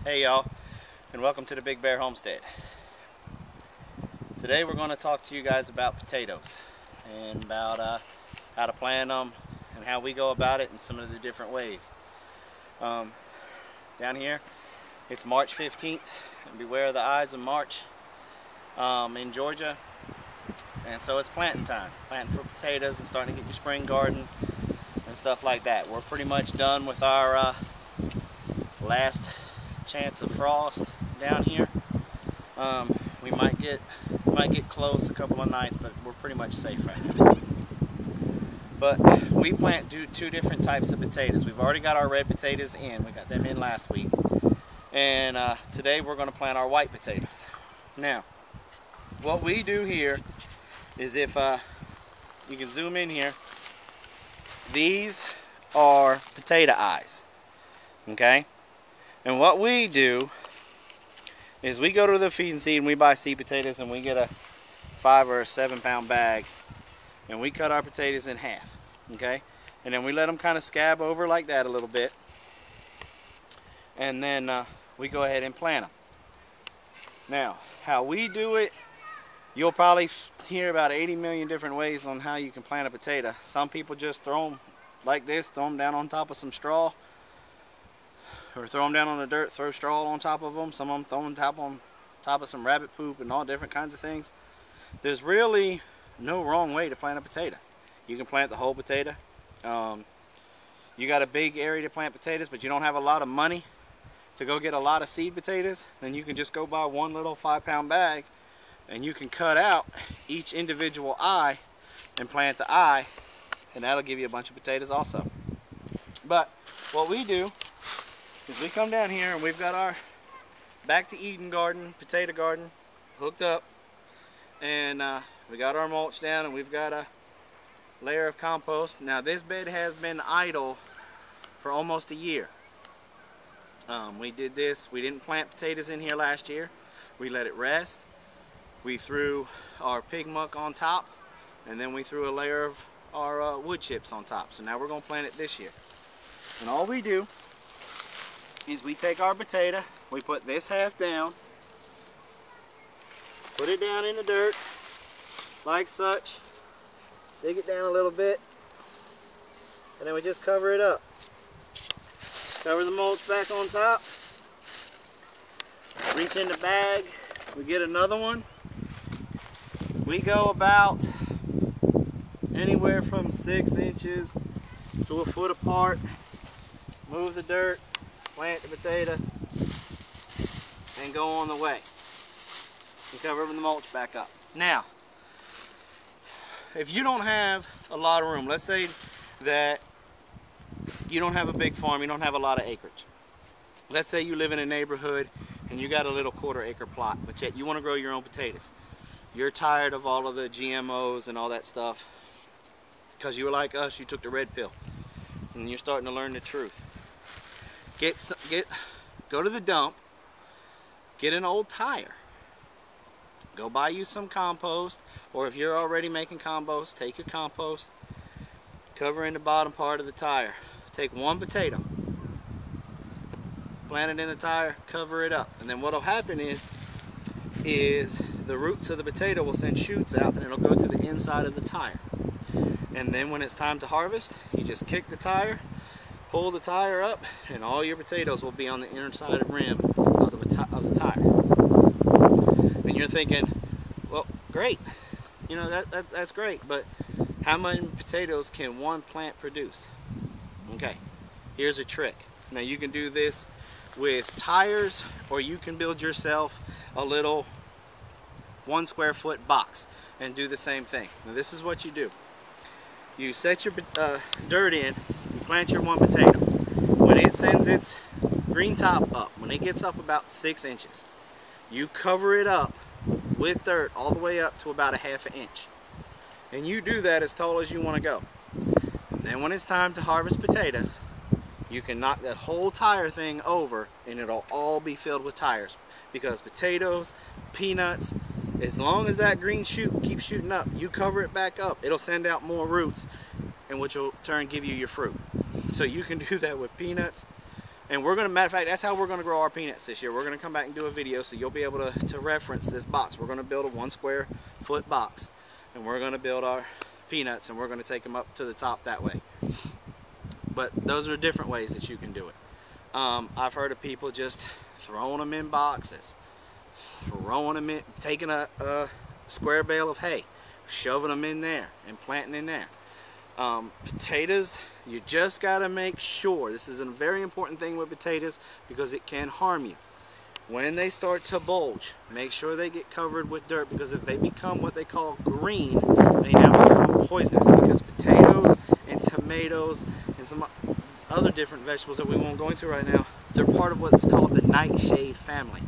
Hey y'all, and welcome to the Big Bear Homestead. Today we're going to talk to you guys about potatoes and about how to plant them and how we go about it and some of the different ways. Down here it's March 15th, and beware of the Ides of March in Georgia, and so it's planting time. Planting for potatoes and starting to get your spring garden and stuff like that. We're pretty much done with our last chance of frost down here. We might get close a couple of nights, but we're pretty much safe right now. But we plant two different types of potatoes. We've already got our red potatoes in. We got them in last week, and today we're going to plant our white potatoes. Now, what we do here is, if you can zoom in here, these are potato eyes. Okay. And what we do is we go to the feed and seed and we buy seed potatoes, and we get a 5 or 7 pound bag, and we cut our potatoes in half, okay? And then we let them kind of scab over like that a little bit, and then we go ahead and plant them. Now, how we do it, you'll probably hear about 80 million different ways on how you can plant a potato. Some people just throw them like this, throw them down on top of some straw, or throw them down on the dirt, throw straw on top of them. Some of them throw them on top of some rabbit poop and all different kinds of things. There's really no wrong way to plant a potato. You can plant the whole potato. You got a big area to plant potatoes, but you don't have a lot of money to go get a lot of seed potatoes, then you can just go buy one little 5 pound bag, and you can cut out each individual eye and plant the eye, and that'll give you a bunch of potatoes also. But what we do is we come down here and we've got our Back to Eden garden, potato garden, hooked up, and we got our mulch down, and we've got a layer of compost. Now, this bed has been idle for almost a year. We did this, we didn't plant potatoes in here last year. We let it rest. We threw our pig muck on top, and then we threw a layer of our wood chips on top. So now we're going to plant it this year. And all we do is we take our potato, we put this half down, put it down in the dirt like such, dig it down a little bit, and then we just cover it up. Cover the mulch back on top, reach in the bag, we get another one. We go about anywhere from 6 inches to a foot apart, move the dirt, plant the potato, and go on the way. And cover the mulch back up. Now, if you don't have a lot of room, let's say that you don't have a big farm, you don't have a lot of acreage. Let's say you live in a neighborhood and you got a little 1/4 acre plot, but yet you want to grow your own potatoes. You're tired of all of the GMOs and all that stuff, because you were like us, you took the red pill, and you're starting to learn the truth. Go to the dump, get an old tire, go buy you some compost, or if you're already making compost, take your compost, cover in the bottom part of the tire. Take one potato, plant it in the tire, cover it up, and then what'll happen is the roots of the potato will send shoots out, and it'll go to the inside of the tire. And then when it's time to harvest, you just kick the tire, pull the tire up, and all your potatoes will be on the inside rim of the tire. And you're thinking, well, great, you know, that's great, but how many potatoes can one plant produce? Okay, here's a trick. Now, you can do this with tires, or you can build yourself a little 1 square foot box and do the same thing. Now, this is what you do. You set your dirt in, you plant your one potato. When it sends its green top up, when it gets up about 6 inches, you cover it up with dirt all the way up to about 1/2 inch. And you do that as tall as you want to go. And then when it's time to harvest potatoes, you can knock that whole tire thing over, and it'll all be filled with tires. Because potatoes, peanuts, as long as that green shoot keeps shooting up, you cover it back up, it'll send out more roots, and which will in turn give you your fruit. So you can do that with peanuts And we're going to, matter of fact, that's how we're going to grow our peanuts this year. We're going to come back and do a video so you'll be able to reference this box. We're going to build a 1 square foot box, and we're going to build our peanuts, and we're going to take them up to the top that way. But those are different ways that you can do it. I've heard of people just throwing them in boxes, throwing them in, taking a square bale of hay, shoving them in there and planting in there. Potatoes, you just got to make sure, this is a very important thing with potatoes because it can harm you. When they start to bulge, make sure they get covered with dirt, because if they become what they call green, they now become poisonous, because potatoes and tomatoes and some other different vegetables that we won't go into right now, they're part of what's called the nightshade family.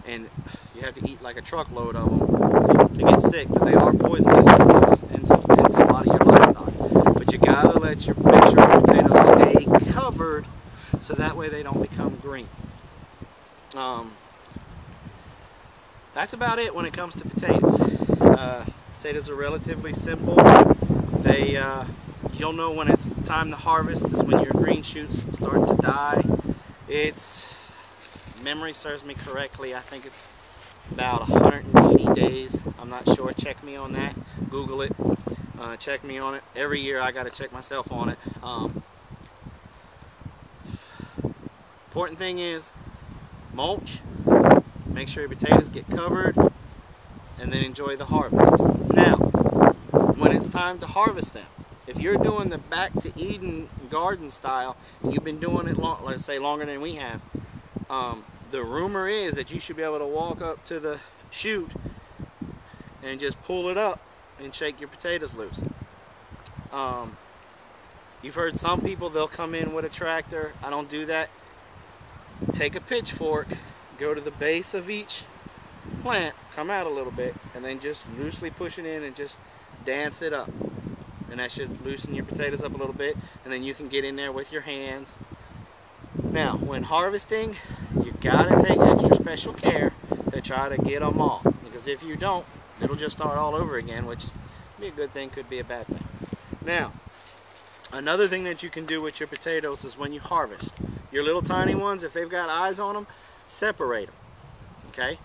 And you have to eat like a truckload of them to get sick, but they are poisonous into a lot of your livestock. But you gotta make sure your potatoes stay covered so that way they don't become green. That's about it when it comes to potatoes. Potatoes are relatively simple. You'll know when it's time to harvest is when your green shoots start to die. It's, memory serves me correctly, I think it's about 180 days. I'm not sure. Check me on that. Google it. Check me on it. Every year I got to check myself on it. Important thing is mulch. Make sure your potatoes get covered, and then enjoy the harvest. Now, when it's time to harvest them, if you're doing the back to Eden garden style, and you've been doing it let's say longer than we have, the rumor is that you should be able to walk up to the chute and just pull it up and shake your potatoes loose. You've heard some people, they'll come in with a tractor. I don't do that. Take a pitchfork, go to the base of each plant, come out a little bit, and then just loosely push it in and just dance it up. And that should loosen your potatoes up a little bit, and then you can get in there with your hands. Now, when harvesting, you gotta take extra special care to try to get them all, because if you don't, it'll just start all over again, which could be a good thing, could be a bad thing. Now, another thing that you can do with your potatoes is when you harvest, your little tiny ones, if they've got eyes on them, separate them, okay?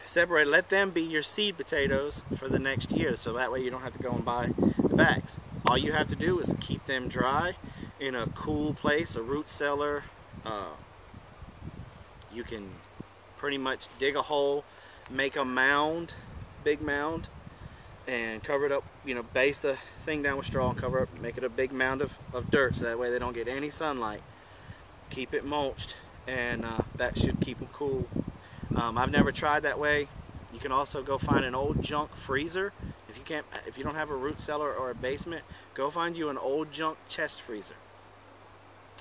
Separate, let them be your seed potatoes for the next year, so that way you don't have to go and buy the bags. All you have to do is keep them dry in a cool place, a root cellar. You can pretty much dig a hole, make a mound, big mound, and cover it up, you know, base the thing down with straw and cover it, make it a big mound of dirt, so that way they don't get any sunlight. Keep it mulched, and that should keep them cool. I've never tried that way. You can also go find an old junk freezer. If you don't have a root cellar or a basement, go find you an old junk chest freezer.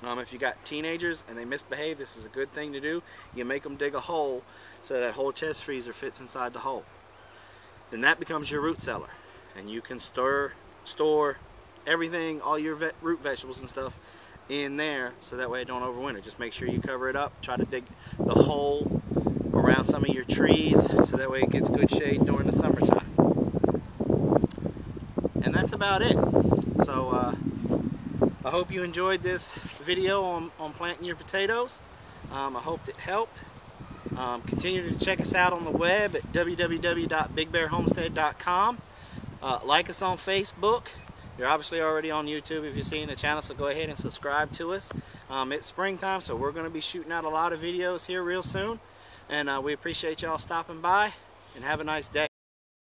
If you got teenagers and they misbehave, this is a good thing to do. You make them dig a hole so that whole chest freezer fits inside the hole. Then that becomes your root cellar, and you can store everything, all your root vegetables and stuff in there, so that way it don't overwinter. Just make sure you cover it up. Try to dig the hole around some of your trees so that way it gets good shade during the summertime. And that's about it. So I hope you enjoyed this video on planting your potatoes. I hope it helped. Continue to check us out on the web at www.bigbearhomestead.com. Like us on Facebook. You're obviously already on YouTube if you're seeing the channel, so go ahead and subscribe to us. It's springtime, so we're going to be shooting out a lot of videos here real soon. And we appreciate y'all stopping by, and have a nice day.